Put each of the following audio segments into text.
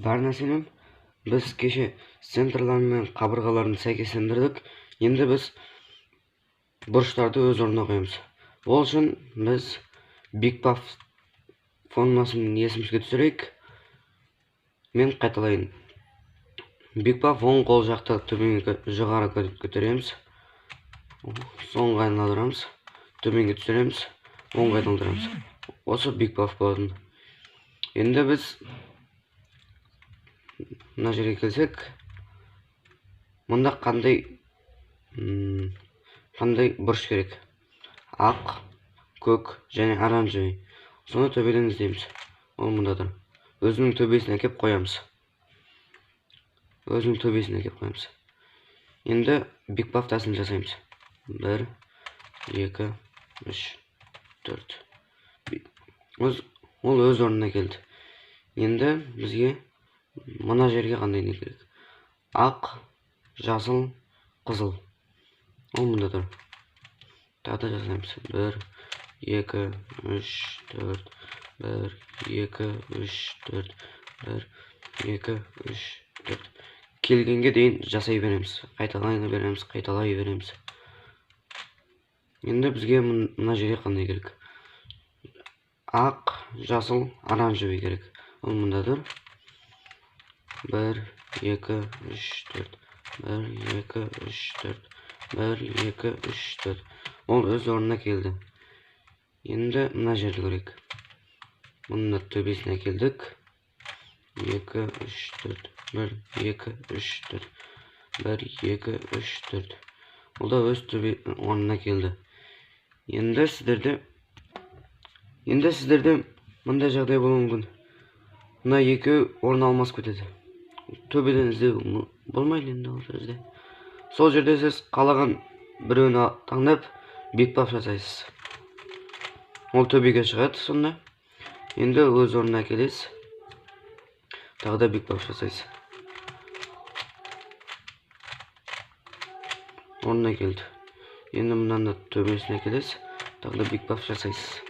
бар нәрсенің біз кеше центрлар мен қабырғаларын сәйкестендірдік. Енді біз бұрыштарды өз орнына қоямыз. Ол үшін біз BigPuff формасын есімізге түсірейік. Мен қайталайын. BigPuff оң қол жақты төменге жоғары көтереміз. Соңғы айналдырамыз. Төменге түсіреміз. Оңға айналдырамыз. Осы BigPuff болатын. Енді біз мына жерге келсек, мұнда қандай бұрыш керек? Ақ, көк және оранжевый. Соны төбеден іздейміз. Ол мұндаdır. Өзінің төбесіне әкеп қоямыз. Енді BigPuff тәсілін жасаймыз. 1, 2, 3, 4. Ол өз орнына келді. Енді бізге мына жерге қандай не керек? Ақ, жасыл, қызыл. Ол мұндаdır. Тағы да жасаймыз. 1, 2, 3, 4. 1, 2, 3, 4. 1, 2, 3, 4. Келгенге дейін жасай береміз. Қайталай береміз. Енді бізге мына жерге қандай керек? Ақ, жасыл, оранжевый керек. Ол мұндаdır. 1, 2, 3, 4. 1, 2, 3, 4. 1, 2, 3, 4. Ол өз орнына келді. Енді мына жерді көрейік. Мұны төбесіне келдік. 2, 3, 4. 1, 2, 3, 4. 1, 2, 3, 4. Ол да өз орнына келді. Енді сіздерде мындай жағдай болуы мүмкін. Мына екеуі орын алмас кетеді. Төбеден іздеу болмайды енді ол жерде. Сол жерде сіз қалаған біреуін таңдап BigPuff жасайсыз. Ол төбеге шығады сонда. Енді өз орнына келесіз. Тағы да BigPuff жасайсыз. Орнына келді. Енді мынаны төбесіне келесіз. Тағы да BigPuff жасайсыз.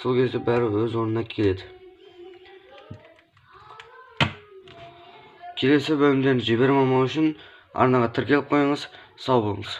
Сол кезде бәрі өз орнына келеді. Келесі бөлімдерін жібермеу үшін арнаға тіркеліп қойыңыз. Сау болыңыз.